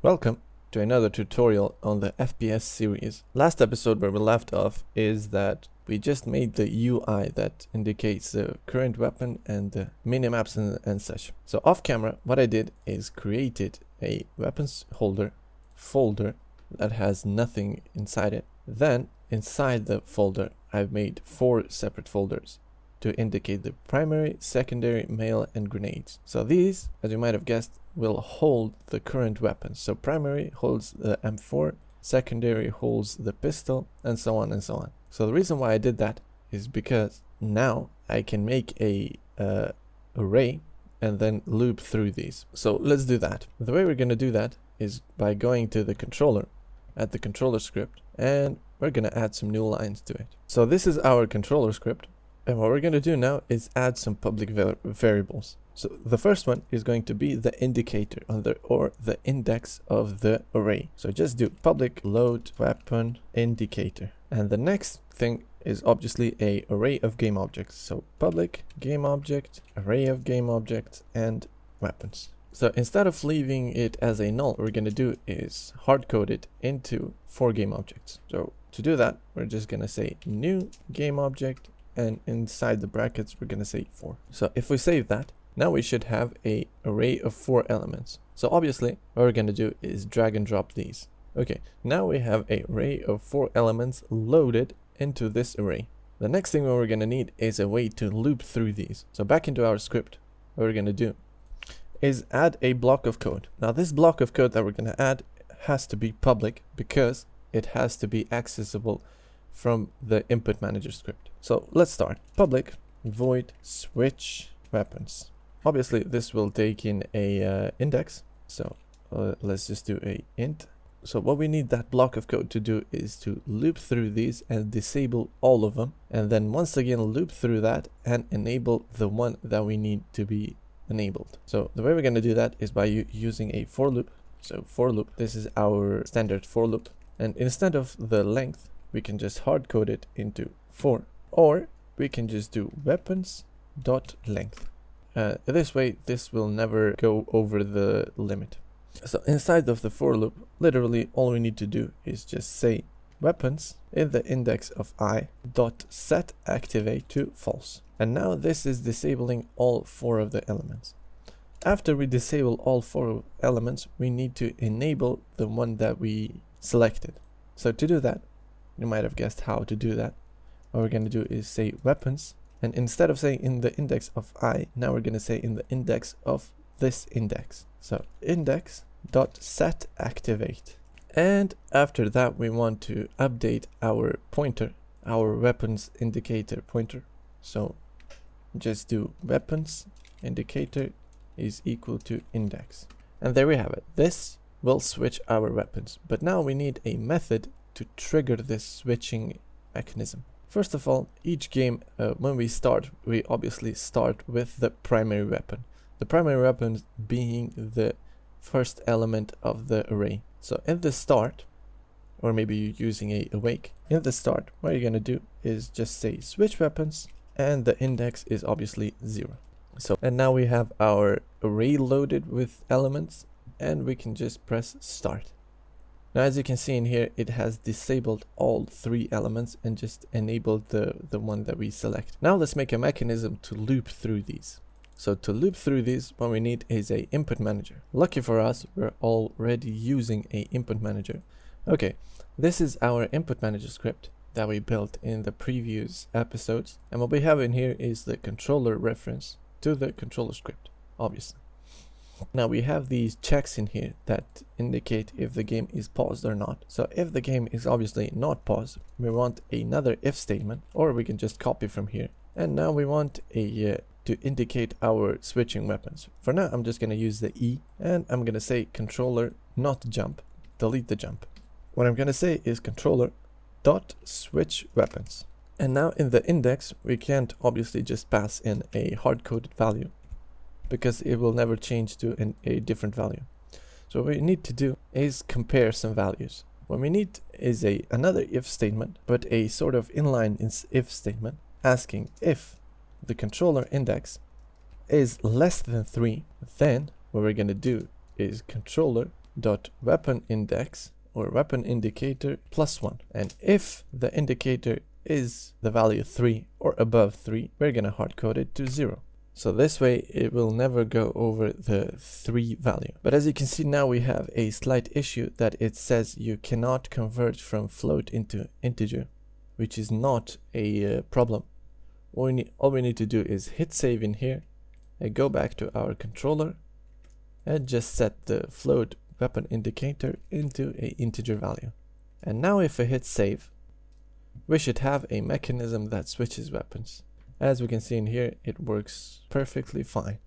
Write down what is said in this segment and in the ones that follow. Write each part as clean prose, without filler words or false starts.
Welcome to another tutorial on the FPS series. Last episode where we left off is that we just made the UI that indicates the current weapon and the minimaps and such. So off camera, what I did is created a weapons holder folder that has nothing inside it. Then inside the folder, I've made 4 separate folders to indicate the primary, secondary, melee, and grenades. So these, as you might have guessed, will hold the current weapons. So primary holds the M4, secondary holds the pistol, and so on and so on. So the reason why I did that is because now I can make a array and then loop through these. So let's do that. The way we're going to do that is by going to the controller, at the controller script, and we're going to add some new lines to it. So this is our controller script. And what we're going to do now is add some public variables. So the first one is going to be the indicator or the index of the array. So just do public load weapon indicator. And the next thing is obviously a array of game objects. So public game object, array of game objects, and weapons. So instead of leaving it as a null, what we're going to do is hard code it into 4 game objects. So to do that, we're just going to say new game object, and inside the brackets we're going to say 4. So if we save that, now we should have a array of 4 elements. So obviously what we're going to do is drag and drop these. Okay, now we have an array of 4 elements loaded into this array. The next thing we're going to need is a way to loop through these. So back into our script, what we're going to do is add a block of code. Now this block of code that we're going to add has to be public because it has to be accessible from the input manager script. So let's start. Public void switch weapons. Obviously this will take in a index. So let's just do a int. So what we need that block of code to do is to loop through these and disable all of them. And then once again loop through that and enable the one that we need to be enabled. So the way we're going to do that is by using a for loop. So for loop, this is our standard for loop. And instead of the length, we can just hard code it into 4, or we can just do weapons.length. This way, this will never go over the limit. So inside of the for loop, literally all we need to do is just say weapons in the index of I dot set activate to false. And now this is disabling all 4 of the elements. After we disable all 4 elements, we need to enable the one that we selected. So to do that, you might have guessed how to do that. What we're going to do is say weapons, and instead of saying in the index of I, now we're going to say in the index of this index. So index dot set activate. And after that, we want to update our pointer, our weapons indicator pointer. So just do weapons indicator is equal to index. And there we have it. This will switch our weapons. But now we need a method to trigger this switching mechanism. First of all, each game, when we start, we obviously start with the primary weapon. The primary weapon being the first element of the array. So in the start, or maybe you're using a awake, in the start, what you're going to do is just say switch weapons, and the index is obviously 0. So, and now we have our array loaded with elements, and we can just press start. Now as you can see in here, it has disabled all 3 elements and just enabled the one that we select. Now let's make a mechanism to loop through these. So to loop through these, what we need is a input manager. Lucky for us, we're already using a input manager. Okay, this is our input manager script that we built in the previous episodes. And what we have in here is the controller reference to the controller script, obviously. Now we have these checks in here that indicate if the game is paused or not. So if the game is obviously not paused, we want another if statement, or we can just copy from here. And now we want a to indicate our switching weapons. For now, I'm just going to use the E, and I'm going to say controller not jump, delete the jump. What I'm going to say is controller dot switch weapons. And now in the index, we can't obviously just pass in a hard-coded value, because it will never change to a different value. So what we need to do is compare some values. What we need is another if statement, but a sort of inline if statement, asking if the controller index is less than 3, then what we're going to do is controller dot weapon index or weapon indicator +1. And if the indicator is the value 3 or above 3, we're gonna hard code it to 0. So this way it will never go over the 3 value. But as you can see now, we have a slight issue that it says you cannot convert from float into integer, which is not a problem. All we need to do is hit save in here and go back to our controller and just set the float weapon indicator into a integer value. And now if I hit save, we should have a mechanism that switches weapons. As we can see in here, it works perfectly fine.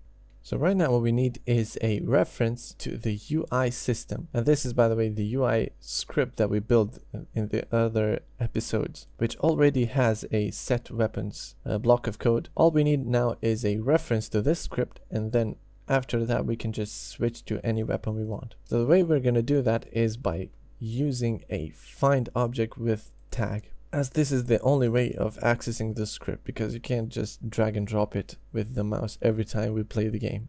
So right now what we need is a reference to the UI system. And this is, by the way, the UI script that we built in the other episodes, which already has a set weapons block of code. All we need now is a reference to this script, and then after that we can just switch to any weapon we want. So the way we're going to do that is by using a find object with tag, as this is the only way of accessing the script, because you can't just drag and drop it with the mouse every time we play the game.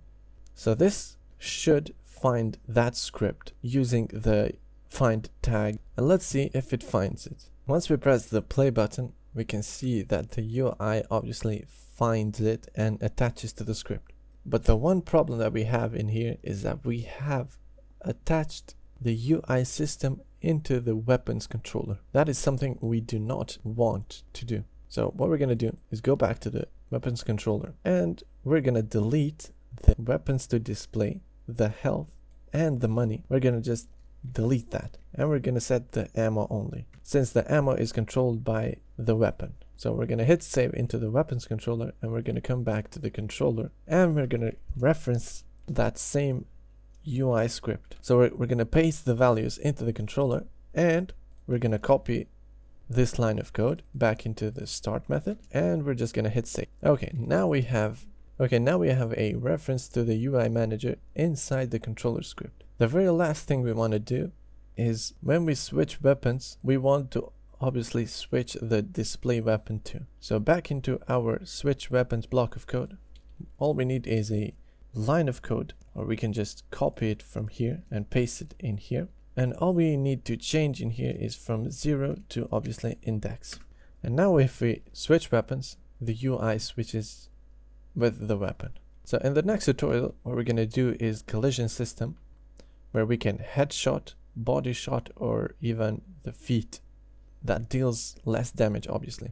So this should find that script using the find tag, and let's see if it finds it. Once we press the play button, we can see that the UI obviously finds it and attaches to the script. But the one problem that we have in here is that we have attached the UI system into the weapons controller. That is something we do not want to do. So what we're going to do is go back to the weapons controller, and we're going to delete the weapons to display, the health, and the money. We're going to just delete that, and we're going to set the ammo only, since the ammo is controlled by the weapon. So we're going to hit save into the weapons controller, and we're going to come back to the controller, and we're going to reference that same UI script. So we're going to paste the values into the controller, and we're going to copy this line of code back into the start method, and we're just going to hit save. Okay, now we have a reference to the UI manager inside the controller script. The very last thing we want to do is, when we switch weapons, we want to obviously switch the display weapon too. So back into our switch weapons block of code, all we need is a line of code, or we can just copy it from here and paste it in here. And all we need to change in here is from 0 to obviously index. And now if we switch weapons, the UI switches with the weapon. So in the next tutorial, what we're going to do is collision system, where we can headshot, body shot, or even the feet. That deals less damage obviously.